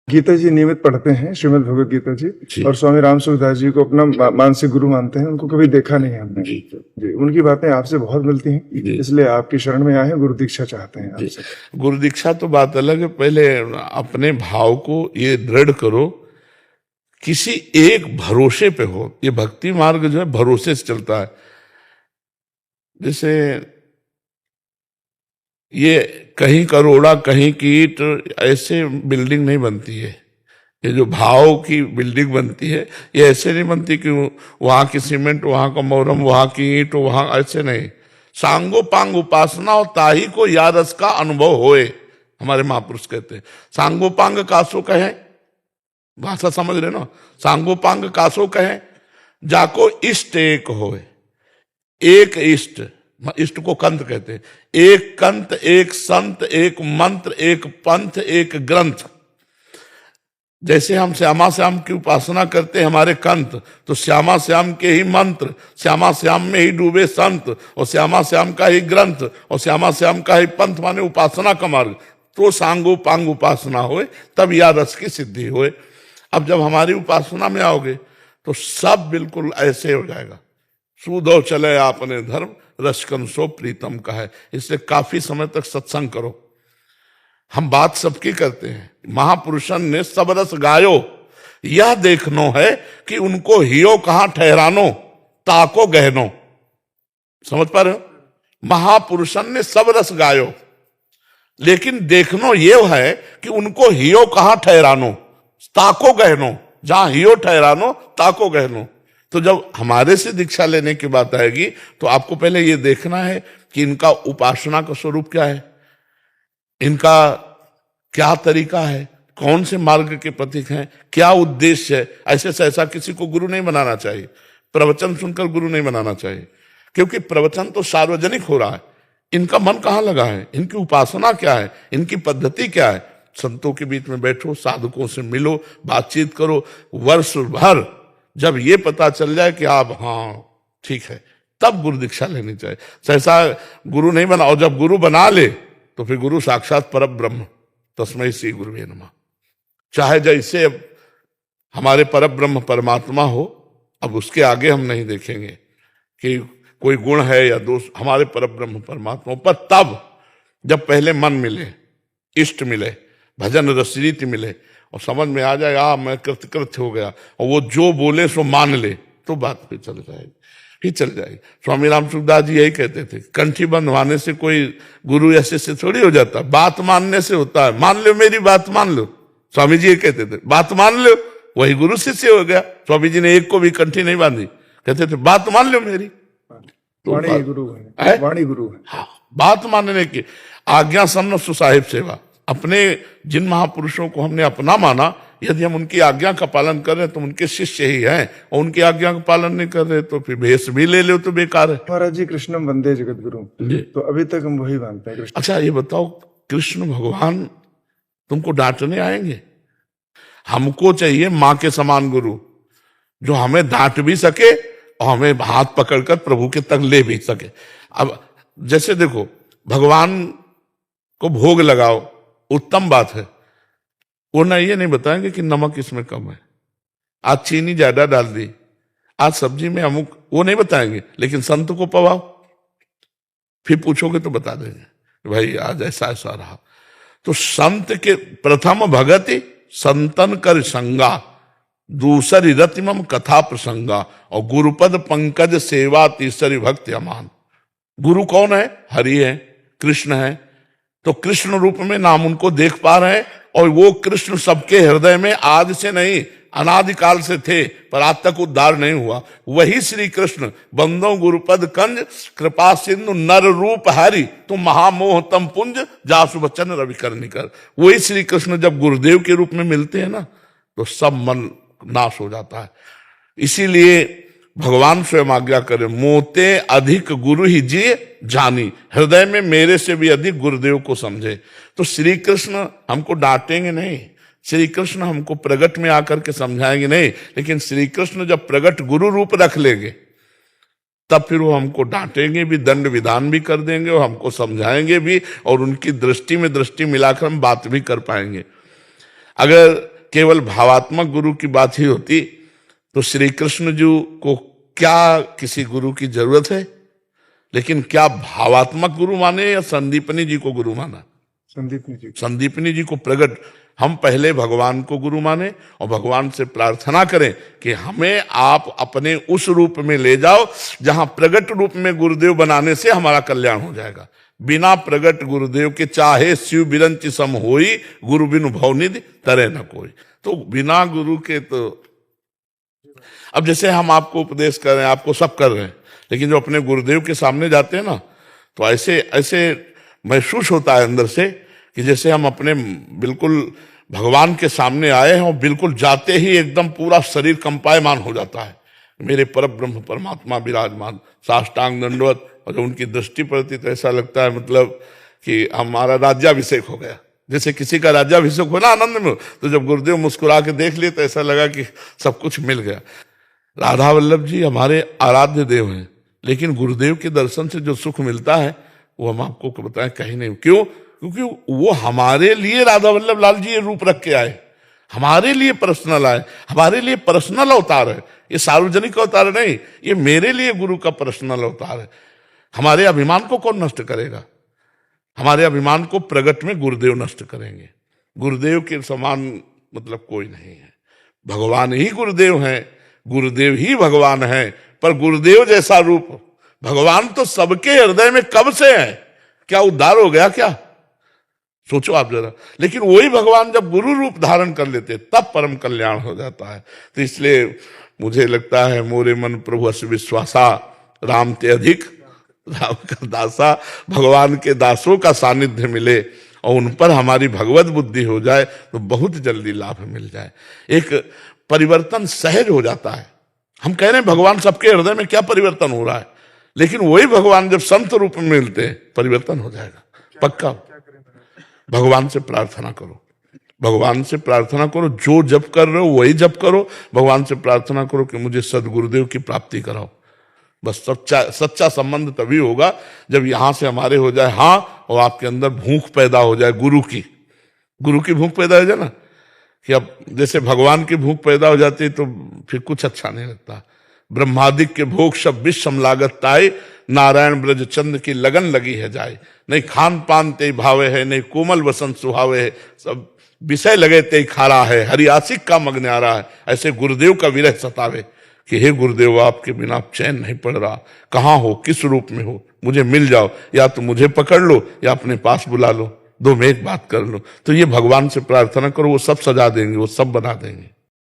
गीता जी नियमित पढ़ते हैं, श्रीमद् भगवद गीता जी, और स्वामी राम सुखदास जी को अपना मानसिक गुरु मानते हैं। उनको कभी देखा नहीं हमने जी, उनकी बातें आपसे बहुत मिलती हैं, इसलिए आपकी शरण में आए हैं, गुरु दीक्षा चाहते हैं आपसे। गुरु दीक्षा तो बात अलग है, पहले अपने भाव को ये दृढ़ करो, किसी एक भरोसे पे हो। ये भक्ति मार्ग जो है भरोसे से चलता है। जैसे ये कहीं करोड़ा कहीं कीट, ऐसे बिल्डिंग नहीं बनती है। ये जो भाव की बिल्डिंग बनती है, ये ऐसे नहीं बनती कि वहां की सीमेंट, वहां का मोरम, वहां की ईंट, वहां, ऐसे नहीं। सांगो पांग उपासना हो ताही को या रस का अनुभव होए, हमारे महापुरुष कहते हैं। सांगो पांग कासो कहे, भाषा समझ रहे ना, सांगो पांग कासो कहे, जाको इष्ट एक होए। एक इष्ट, इष्ट को कंत कहते हैं। एक कंत, एक संत, एक मंत्र, एक पंथ, एक ग्रंथ। जैसे हम श्यामा श्याम की उपासना करते हैं हमारे कंत, तो श्यामा श्याम के ही मंत्र, श्यामा श्याम में ही डूबे संत, और श्यामा श्याम का ही ग्रंथ, और श्यामा श्याम का ही पंथ, माने उपासना का मार्ग। तो सांगो पांग उपासना होए, तब या रस की सिद्धि होए। अब जब हमारी उपासना में आओगे तो सब बिल्कुल ऐसे हो जाएगा। सूदो चले आपने धर्म, रसकन सो प्रीतम का है। इसलिए काफी समय तक सत्संग करो। हम बात सबकी करते हैं, महापुरुषन ने सब रस गायो, यह देखनो है कि उनको हियो कहां ठहरानो, ताको गहनो। समझ पा रहे हो? महापुरुषन ने सब रस गायो, लेकिन देखनो ये है कि उनको हियो कहां ठहरानो, ताको गहनो। जहां हियो ठहरानो, ताको गहनो। तो जब हमारे से दीक्षा लेने की बात आएगी तो आपको पहले ये देखना है कि इनका उपासना का स्वरूप क्या है, इनका क्या तरीका है, कौन से मार्ग के प्रतीक हैं, क्या उद्देश्य है। ऐसे से ऐसा किसी को गुरु नहीं बनाना चाहिए, प्रवचन सुनकर गुरु नहीं बनाना चाहिए, क्योंकि प्रवचन तो सार्वजनिक हो रहा है। इनका मन कहाँ लगा है, इनकी उपासना क्या है, इनकी पद्धति क्या है। संतों के बीच में बैठो, साधकों से मिलो, बातचीत करो। वर्ष भर जब ये पता चल जाए कि आप हाँ ठीक है, तब गुरु दीक्षा लेनी चाहिए। सहसा गुरु नहीं बना, और जब गुरु बना ले तो फिर गुरु साक्षात पर ब्रह्म, तस्मै श्री गुरुवे नमः। चाहे जैसे अब हमारे पर ब्रह्म परमात्मा हो, अब उसके आगे हम नहीं देखेंगे कि कोई गुण है या दोष, हमारे पर ब्रह्म परमात्मा। पर तब जब पहले मन मिले, इष्ट मिले, भजन रसरीति मिले, और समझ में आ जाए मैं कृतकृत्य हो गया, और वो जो बोले सो मान ले, तो बात फिर चल जाएगी, फिर चल जाएगी। स्वामी राम सुखदास जी यही कहते थे, कंठी बंधवाने से कोई गुरु या शिष्य थोड़ी हो जाता, बात मानने से होता है। मान लो मेरी बात मान लो, स्वामी जी ये कहते थे, बात मान लो, वही गुरु शिष्य हो गया। स्वामी जी ने एक को भी कंठी नहीं बांधी, कहते थे बात मान लो मेरी, तो वाणी गुरु है, वाणी गुरु है। हाँ, बात मानने की आज्ञा सन्न सुसाहिब सेवा। अपने जिन महापुरुषों को हमने अपना माना, यदि हम उनकी आज्ञा का पालन कर रहे हैं तो उनके शिष्य ही हैं, और उनकी आज्ञा का पालन नहीं कर रहे तो फिर भेष भी ले लो तो बेकार है। महाराज जी कृष्णम वंदे जगत गुरु, तो अभी तक हम वही मानते हैं। अच्छा ये बताओ, कृष्ण भगवान तुमको डांटने आएंगे? हमको चाहिए माँ के समान गुरु, जो हमें डांट भी सके और हमें हाथ पकड़कर प्रभु के तक ले भी सके। अब जैसे देखो, भगवान को भोग लगाओ, उत्तम बात है, वो ना ये नहीं बताएंगे कि नमक इसमें कम है, आज चीनी ज्यादा डाल दी, आज सब्जी में अमुक, वो नहीं बताएंगे। लेकिन संत को पवाओ, फिर पूछोगे तो बता देंगे भाई आज ऐसा ऐसा रहा। तो संत के प्रथम भगति संतन कर संगा, दूसरी रतिमम कथा प्रसंगा, और गुरुपद पंकज सेवा, तीसरी भक्ति अमान। गुरु कौन है? हरि है, कृष्ण है। तो कृष्ण रूप में नाम उनको देख पा रहे हैं, और वो कृष्ण सबके हृदय में आज से नहीं अनादिकाल से थे, पर आज तक उद्धार नहीं हुआ। वही श्री कृष्ण बंदो गुरुपद कंज, कृपा सिंधु नर रूप हरि, तुम महामोह तम पुंज, जासु बचन रवि करनी कर। वही श्री कृष्ण जब गुरुदेव के रूप में मिलते हैं ना, तो सब मन नाश हो जाता है। इसीलिए भगवान स्वयं आज्ञा करे, मोते अधिक गुरु ही जी जानी, हृदय में मेरे से भी अधिक गुरुदेव को समझे। तो श्री कृष्ण हमको डांटेंगे नहीं, श्री कृष्ण हमको प्रगट में आकर के समझाएंगे नहीं, लेकिन श्री कृष्ण जब प्रगट गुरु रूप रख लेंगे तब फिर वो हमको डांटेंगे भी, दंड विधान भी कर देंगे, और हमको समझाएंगे भी, और उनकी दृष्टि में दृष्टि मिलाकर हम बात भी कर पाएंगे। अगर केवल भावात्मक गुरु की बात ही होती तो श्री कृष्ण जी को क्या किसी गुरु की जरूरत है? लेकिन क्या भावात्मक गुरु माने या संदीपनी जी को गुरु माना? संदीपनी जी को प्रगट, हम पहले भगवान को गुरु माने और भगवान से प्रार्थना करें कि हमें आप अपने उस रूप में ले जाओ जहां प्रगट रूप में गुरुदेव बनाने से हमारा कल्याण हो जाएगा। बिना प्रगट गुरुदेव के चाहे शिव बिरंच सम होई, गुरु बिनु भवनिधि तरे न कोई। तो बिना गुरु के तो अब जैसे हम आपको उपदेश कर रहे हैं, आपको सब कर रहे हैं, लेकिन जो अपने गुरुदेव के सामने जाते हैं ना, तो ऐसे ऐसे महसूस होता है अंदर से कि जैसे हम अपने बिल्कुल भगवान के सामने आए हैं और बिल्कुल जाते ही एकदम पूरा शरीर कंपायमान हो जाता है, मेरे परम ब्रह्म परमात्मा विराजमान, साष्टांग दंडवत। और जब उनकी दृष्टि पड़ती तो ऐसा लगता है मतलब कि हमारा राज्याभिषेक हो गया। जैसे किसी का राज्याभिषेक हो ना आनंद में, तो जब गुरुदेव मुस्कुरा के देख लिए तो ऐसा लगा कि सब कुछ मिल गया। राधा वल्लभ जी हमारे आराध्य देव हैं, लेकिन गुरुदेव के दर्शन से जो सुख मिलता है वो हम आपको बताएं कहीं नहीं। क्यों? क्योंकि वो हमारे लिए राधा वल्लभ लाल जी ये रूप रख के आए, हमारे लिए पर्सनल आए, हमारे लिए पर्सनल अवतार है। ये सार्वजनिक अवतार नहीं, ये मेरे लिए गुरु का पर्सनल अवतार है। हमारे अभिमान को कौन नष्ट करेगा? हमारे अभिमान को प्रगट में गुरुदेव नष्ट करेंगे। गुरुदेव के समान मतलब कोई नहीं है। भगवान ही गुरुदेव हैं, गुरुदेव ही भगवान है, पर गुरुदेव जैसा रूप भगवान तो सबके हृदय में कब से है। क्या उद्धार हो गया क्या? सोचो आप जरा। लेकिन वही भगवान जब गुरु रूप धारण कर लेते तब परम कल्याण हो जाता है। तो इसलिए मुझे लगता है मोरे मन प्रभु अस विश्वासा, राम ते अधिक राम का दासा। भगवान के दासों का सानिध्य मिले और उन पर हमारी भगवत बुद्धि हो जाए तो बहुत जल्दी लाभ मिल जाए। एक परिवर्तन सहज हो जाता है। हम कह रहे हैं भगवान सबके हृदय में, क्या परिवर्तन हो रहा है? लेकिन वही भगवान जब संत रूप में मिलते हैं परिवर्तन हो जाएगा पक्का। भगवान से प्रार्थना करो, भगवान से प्रार्थना करो, जो जप कर रहे हो वही जप करो। भगवान से प्रार्थना करो कि मुझे सदगुरुदेव की प्राप्ति कराओ। बस सच्चा संबंध तभी होगा जब यहां से हमारे हो जाए हाँ, और आपके अंदर भूख पैदा हो जाए गुरु की भूख पैदा हो जाए ना, कि अब जैसे भगवान की भूख पैदा हो जाती है तो फिर कुछ अच्छा नहीं लगता। ब्रह्मादिक के भोग सब विषम लागत ताए, नारायण ब्रज चंद्र की लगन लगी है जाए। नहीं खान पान ते भावे है, नहीं कोमल वसंत सुहावे है, सब विषय लगे ते खारा है, हरियासिक का मग्न आ रहा है। ऐसे गुरुदेव का विरह सतावे कि हे गुरुदेव आपके बिना चैन नहीं पड़ रहा, कहाँ हो, किस रूप में हो, मुझे मिल जाओ, या तो मुझे पकड़ लो या अपने पास बुला लो, दो में एक बात कर लो। तो ये भगवान से प्रार्थना करो, वो सब सजा देंगे, वो सब बना देंगे।